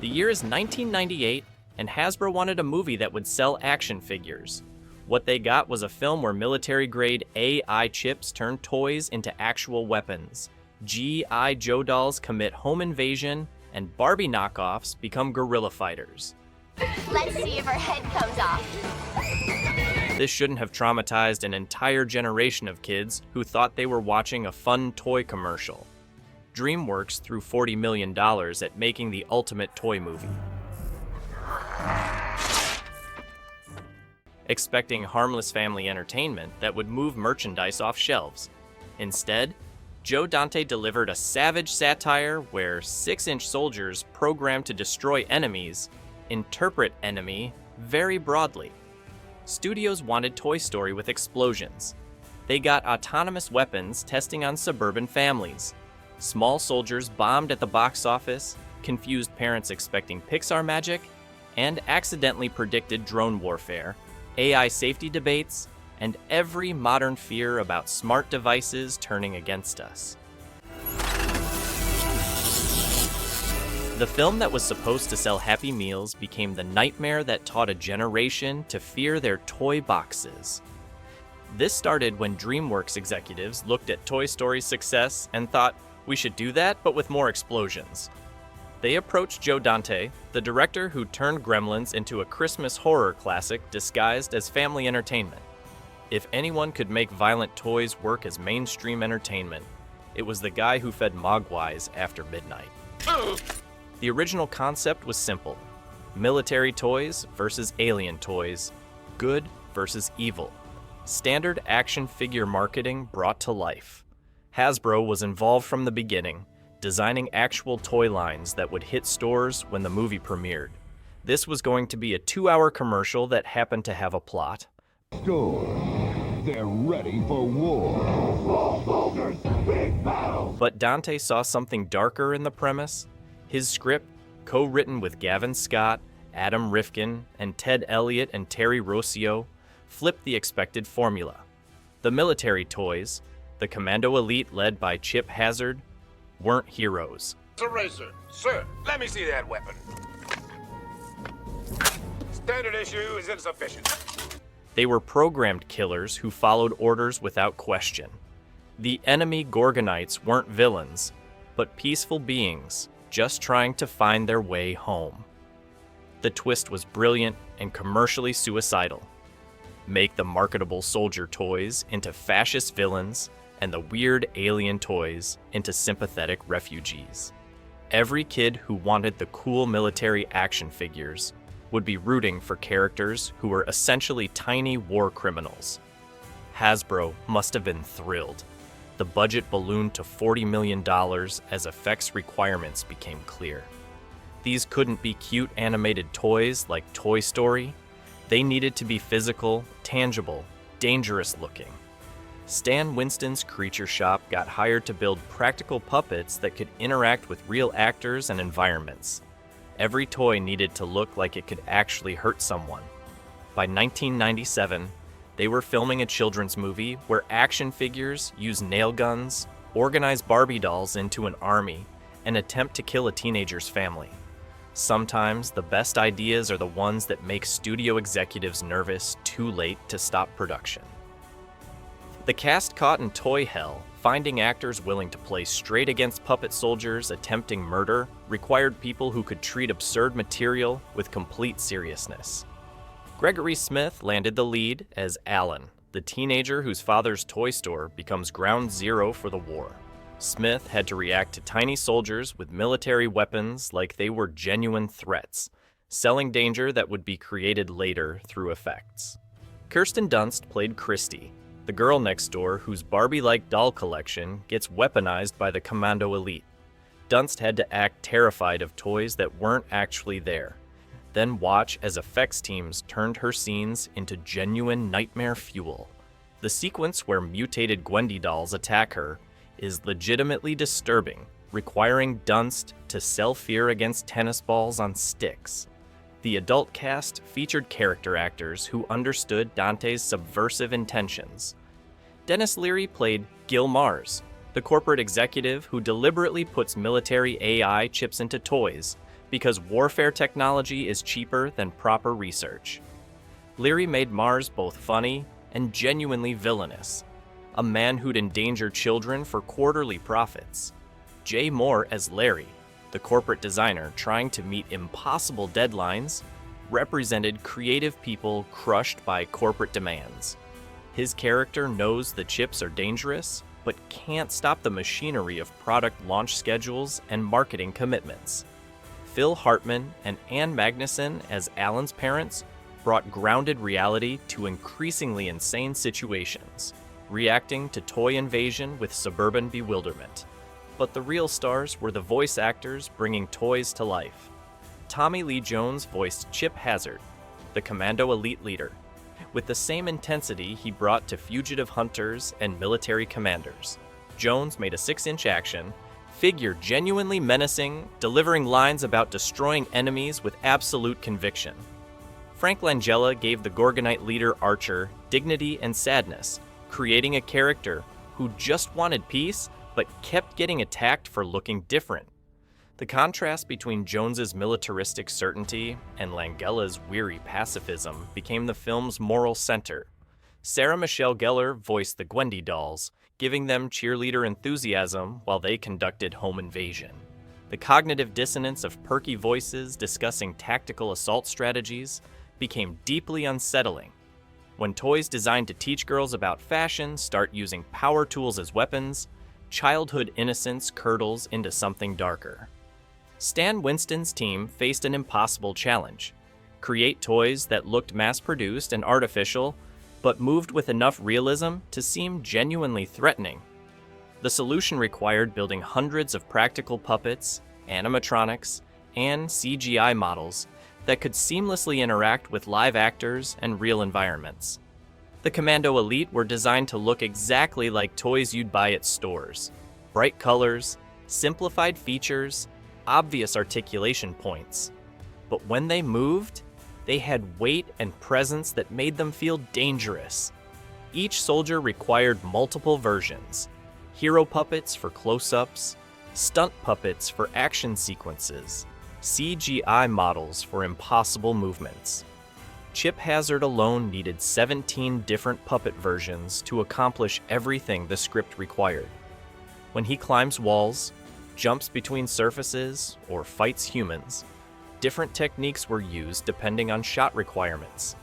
The year is 1998, and Hasbro wanted a movie that would sell action figures. What they got was a film where military-grade AI chips turn toys into actual weapons, G.I. Joe dolls commit home invasion, and Barbie knockoffs become guerrilla fighters. Let's see if her head comes off. This shouldn't have traumatized an entire generation of kids who thought they were watching a fun toy commercial. DreamWorks threw $40 million at making the ultimate toy movie. Expecting harmless family entertainment that would move merchandise off shelves. Instead, Joe Dante delivered a savage satire where 6-inch soldiers programmed to destroy enemies interpret enemy very broadly. Studios wanted Toy Story with explosions. They got autonomous weapons testing on suburban families. Small soldiers bombed at the box office, confused parents expecting Pixar magic, and accidentally predicted drone warfare, AI safety debates, and every modern fear about smart devices turning against us. The film that was supposed to sell Happy Meals became the nightmare that taught a generation to fear their toy boxes. This started when DreamWorks executives looked at Toy Story's success and thought, we should do that, but with more explosions. They approached Joe Dante, the director who turned Gremlins into a Christmas horror classic disguised as family entertainment. If anyone could make violent toys work as mainstream entertainment, it was the guy who fed Mogwais after midnight. The original concept was simple. Military toys versus alien toys, good versus evil. Standard action figure marketing brought to life. Hasbro was involved from the beginning, designing actual toy lines that would hit stores when the movie premiered. This was going to be a 2-hour commercial that happened to have a plot. Store. They're ready for war. Small soldiers, big battle. But Dante saw something darker in the premise. His script, co-written with Gavin Scott, Adam Rifkin, and Ted Elliott and Terry Rossio, flipped the expected formula. The military toys, the Commando Elite led by Chip Hazard, weren't heroes. Eraser. Sir, let me see that weapon. Standard issue is insufficient. They were programmed killers who followed orders without question. The enemy Gorgonites weren't villains, but peaceful beings just trying to find their way home. The twist was brilliant and commercially suicidal. Make the marketable soldier toys into fascist villains and the weird alien toys into sympathetic refugees. Every kid who wanted the cool military action figures would be rooting for characters who were essentially tiny war criminals. Hasbro must have been thrilled. The budget ballooned to $40 million as effects requirements became clear. These couldn't be cute animated toys like Toy Story. They needed to be physical, tangible, dangerous looking. Stan Winston's Creature Shop got hired to build practical puppets that could interact with real actors and environments. Every toy needed to look like it could actually hurt someone. By 1997, they were filming a children's movie where action figures use nail guns, organize Barbie dolls into an army, and attempt to kill a teenager's family. Sometimes the best ideas are the ones that make studio executives nervous too late to stop production. The cast caught in toy hell, finding actors willing to play straight against puppet soldiers attempting murder required people who could treat absurd material with complete seriousness. Gregory Smith landed the lead as Alan, the teenager whose father's toy store becomes ground zero for the war. Smith had to react to tiny soldiers with military weapons like they were genuine threats, selling danger that would be created later through effects. Kirsten Dunst played Christy, the girl next door whose Barbie-like doll collection gets weaponized by the Commando Elite. Dunst had to act terrified of toys that weren't actually there, then watch as effects teams turned her scenes into genuine nightmare fuel. The sequence where mutated Gwendy dolls attack her is legitimately disturbing, requiring Dunst to sell fear against tennis balls on sticks. The adult cast featured character actors who understood Dante's subversive intentions. Dennis Leary played Gil Mars, the corporate executive who deliberately puts military AI chips into toys, because warfare technology is cheaper than proper research. Leary made Mars both funny and genuinely villainous, a man who'd endanger children for quarterly profits. Jay Moore as Larry, the corporate designer trying to meet impossible deadlines, represented creative people crushed by corporate demands. His character knows the chips are dangerous, but can't stop the machinery of product launch schedules and marketing commitments. Phil Hartman and Ann Magnuson as Alan's parents brought grounded reality to increasingly insane situations, reacting to toy invasion with suburban bewilderment. But the real stars were the voice actors bringing toys to life. Tommy Lee Jones voiced Chip Hazard, the Commando Elite leader, with the same intensity he brought to fugitive hunters and military commanders. Jones made a 6-inch action figure genuinely menacing, delivering lines about destroying enemies with absolute conviction. Frank Langella gave the Gorgonite leader Archer dignity and sadness, creating a character who just wanted peace but kept getting attacked for looking different. The contrast between Jones's militaristic certainty and Langella's weary pacifism became the film's moral center. Sarah Michelle Gellar voiced the Gwendy dolls, giving them cheerleader enthusiasm while they conducted home invasion. The cognitive dissonance of perky voices discussing tactical assault strategies became deeply unsettling. When toys designed to teach girls about fashion start using power tools as weapons, childhood innocence curdles into something darker. Stan Winston's team faced an impossible challenge: create toys that looked mass-produced and artificial, but moved with enough realism to seem genuinely threatening. The solution required building hundreds of practical puppets, animatronics, and CGI models that could seamlessly interact with live actors and real environments. The Commando Elite were designed to look exactly like toys you'd buy at stores. Bright colors, simplified features, obvious articulation points. But when they moved, they had weight and presence that made them feel dangerous. Each soldier required multiple versions: hero puppets for close-ups, stunt puppets for action sequences, CGI models for impossible movements. Chip Hazard alone needed 17 different puppet versions to accomplish everything the script required. When he climbs walls, jumps between surfaces, or fights humans, different techniques were used depending on shot requirements.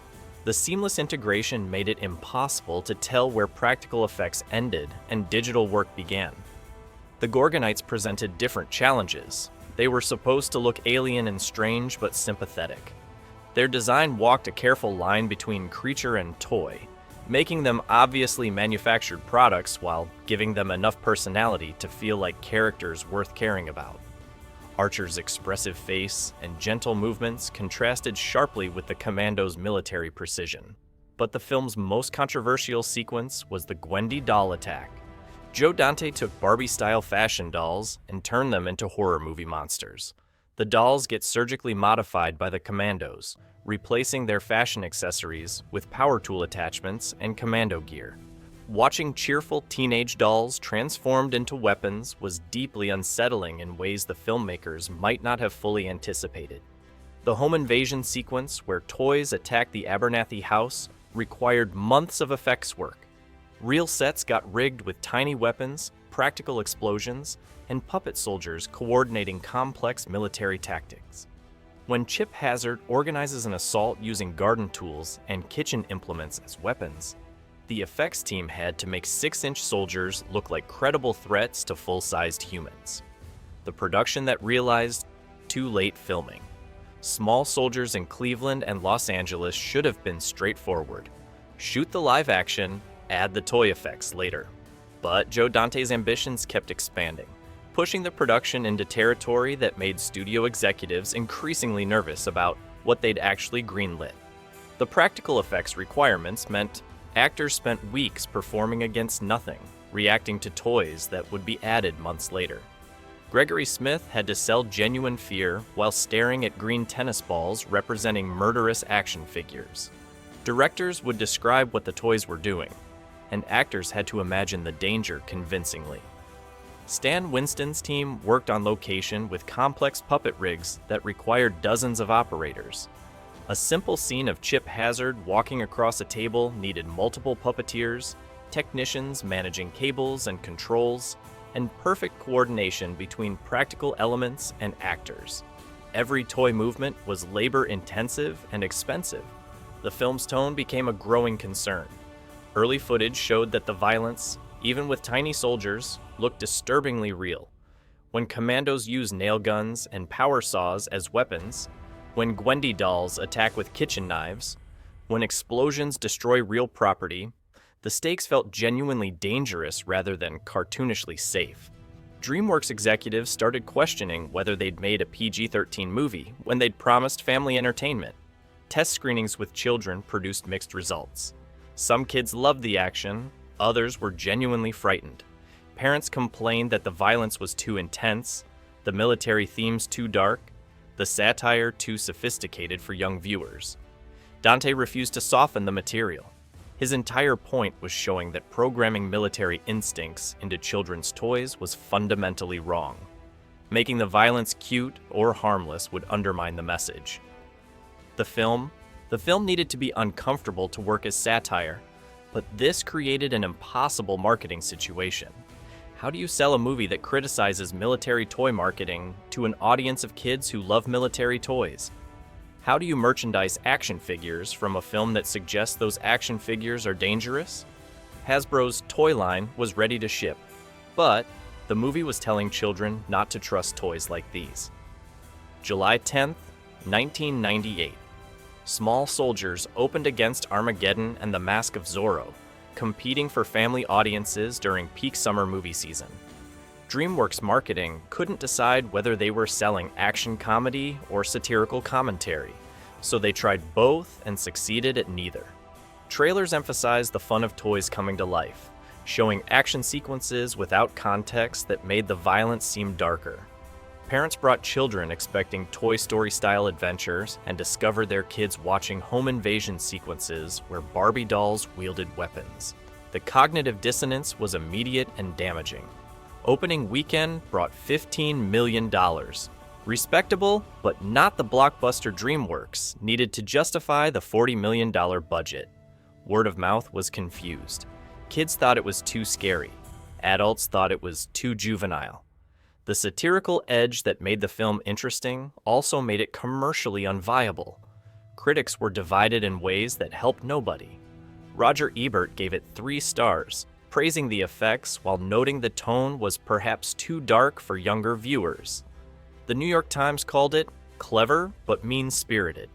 The seamless integration made it impossible to tell where practical effects ended and digital work began. The Gorgonites presented different challenges. They were supposed to look alien and strange but sympathetic. Their design walked a careful line between creature and toy, making them obviously manufactured products while giving them enough personality to feel like characters worth caring about. Archer's expressive face and gentle movements contrasted sharply with the Commando's military precision. But the film's most controversial sequence was the Gwendy doll attack. Joe Dante took Barbie-style fashion dolls and turned them into horror movie monsters. The dolls get surgically modified by the Commandos, replacing their fashion accessories with power tool attachments and commando gear. Watching cheerful teenage dolls transformed into weapons was deeply unsettling in ways the filmmakers might not have fully anticipated. The home invasion sequence where toys attack the Abernathy house required months of effects work. Real sets got rigged with tiny weapons, practical explosions, and puppet soldiers coordinating complex military tactics. When Chip Hazard organizes an assault using garden tools and kitchen implements as weapons, the effects team had to make 6-inch soldiers look like credible threats to full-sized humans. The production that realized too late filming. Small soldiers in Cleveland and Los Angeles should have been straightforward. Shoot the live action, add the toy effects later. But Joe Dante's ambitions kept expanding, pushing the production into territory that made studio executives increasingly nervous about what they'd actually greenlit. The practical effects requirements meant actors spent weeks performing against nothing, reacting to toys that would be added months later. Gregory Smith had to sell genuine fear while staring at green tennis balls representing murderous action figures. Directors would describe what the toys were doing, and actors had to imagine the danger convincingly. Stan Winston's team worked on location with complex puppet rigs that required dozens of operators. A simple scene of Chip Hazard walking across a table needed multiple puppeteers, technicians managing cables and controls, and perfect coordination between practical elements and actors. Every toy movement was labor-intensive and expensive. The film's tone became a growing concern. Early footage showed that the violence, even with tiny soldiers, looked disturbingly real. When commandos use nail guns and power saws as weapons, when Gwendy dolls attack with kitchen knives, when explosions destroy real property, the stakes felt genuinely dangerous rather than cartoonishly safe. DreamWorks executives started questioning whether they'd made a PG-13 movie when they'd promised family entertainment. Test screenings with children produced mixed results. Some kids loved the action, others were genuinely frightened. Parents complained that the violence was too intense, the military themes too dark, the satire too sophisticated for young viewers. Dante refused to soften the material. His entire point was showing that programming military instincts into children's toys was fundamentally wrong. Making the violence cute or harmless would undermine the message. The film needed to be uncomfortable to work as satire, but this created an impossible marketing situation. How do you sell a movie that criticizes military toy marketing to an audience of kids who love military toys? How do you merchandise action figures from a film that suggests those action figures are dangerous? Hasbro's toy line was ready to ship, but the movie was telling children not to trust toys like these. July 10th, 1998. Small Soldiers opened against Armageddon and The Mask of Zorro, competing for family audiences during peak summer movie season. DreamWorks marketing couldn't decide whether they were selling action comedy or satirical commentary, so they tried both and succeeded at neither. Trailers emphasized the fun of toys coming to life, showing action sequences without context that made the violence seem darker. Parents brought children expecting Toy Story-style adventures and discovered their kids watching home invasion sequences where Barbie dolls wielded weapons. The cognitive dissonance was immediate and damaging. Opening weekend brought $15 million. Respectable, but not the blockbuster DreamWorks needed to justify the $40 million budget. Word of mouth was confused. Kids thought it was too scary. Adults thought it was too juvenile. The satirical edge that made the film interesting also made it commercially unviable. Critics were divided in ways that helped nobody. Roger Ebert gave it 3 stars, praising the effects while noting the tone was perhaps too dark for younger viewers. The New York Times called it clever but mean-spirited.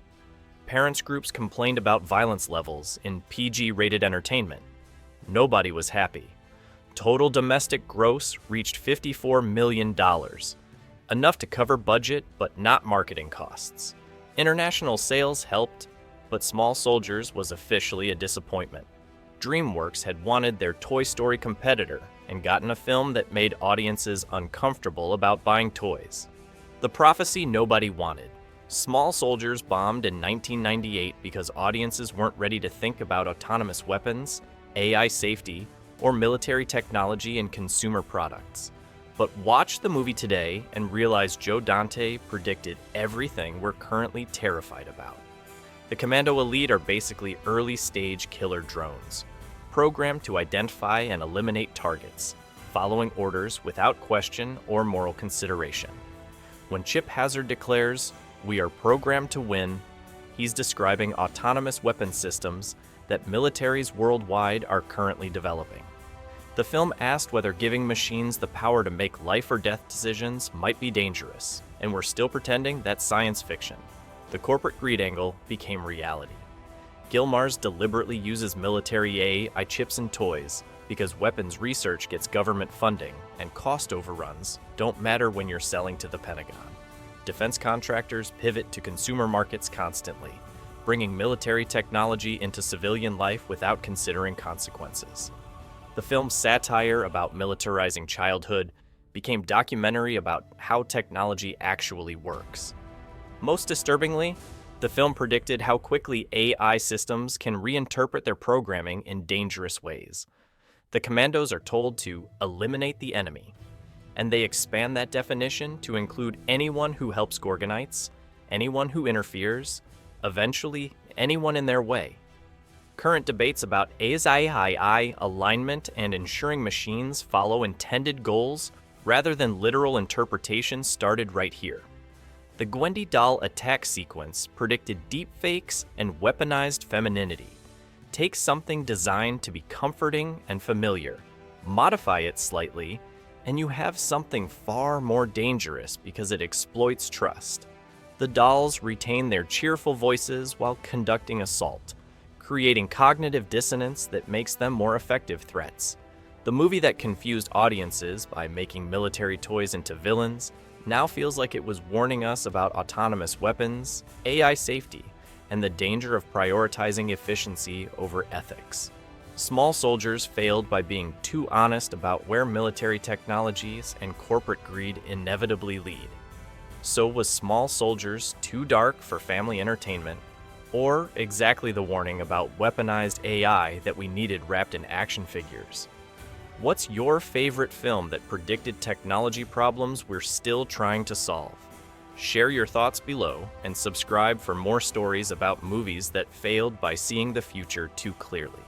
Parents groups complained about violence levels in PG-rated entertainment. Nobody was happy. Total domestic gross reached $54 million, enough to cover budget but not marketing costs. International sales helped, but Small Soldiers was officially a disappointment. DreamWorks had wanted their Toy Story competitor and gotten a film that made audiences uncomfortable about buying toys. The prophecy nobody wanted. Small Soldiers bombed in 1998 because audiences weren't ready to think about autonomous weapons, AI safety, or military technology in consumer products. But watch the movie today and realize Joe Dante predicted everything we're currently terrified about. The Commando Elite are basically early-stage killer drones, programmed to identify and eliminate targets, following orders without question or moral consideration. When Chip Hazard declares, "We are programmed to win," he's describing autonomous weapon systems that militaries worldwide are currently developing. The film asked whether giving machines the power to make life or death decisions might be dangerous, and we're still pretending that's science fiction. The corporate greed angle became reality. Gilmars deliberately uses military AI chips in toys because weapons research gets government funding and cost overruns don't matter when you're selling to the Pentagon. Defense contractors pivot to consumer markets constantly, bringing military technology into civilian life without considering consequences. The film's satire about militarizing childhood became documentary about how technology actually works. Most disturbingly, the film predicted how quickly AI systems can reinterpret their programming in dangerous ways. The commandos are told to eliminate the enemy. and they expand that definition to include anyone who helps Gorgonites, anyone who interferes, eventually anyone in their way. Current debates about AI alignment and ensuring machines follow intended goals rather than literal interpretation started right here. The Gwendy doll attack sequence predicted deepfakes and weaponized femininity. Take something designed to be comforting and familiar, modify it slightly, and you have something far more dangerous because it exploits trust. The dolls retain their cheerful voices while conducting assault, creating cognitive dissonance that makes them more effective threats. The movie that confused audiences by making military toys into villains now feels like it was warning us about autonomous weapons, AI safety, and the danger of prioritizing efficiency over ethics. Small Soldiers failed by being too honest about where military technologies and corporate greed inevitably lead. So was Small Soldiers too dark for family entertainment, or exactly the warning about weaponized AI that we needed wrapped in action figures? What's your favorite film that predicted technology problems we're still trying to solve? Share your thoughts below and subscribe for more stories about movies that failed by seeing the future too clearly.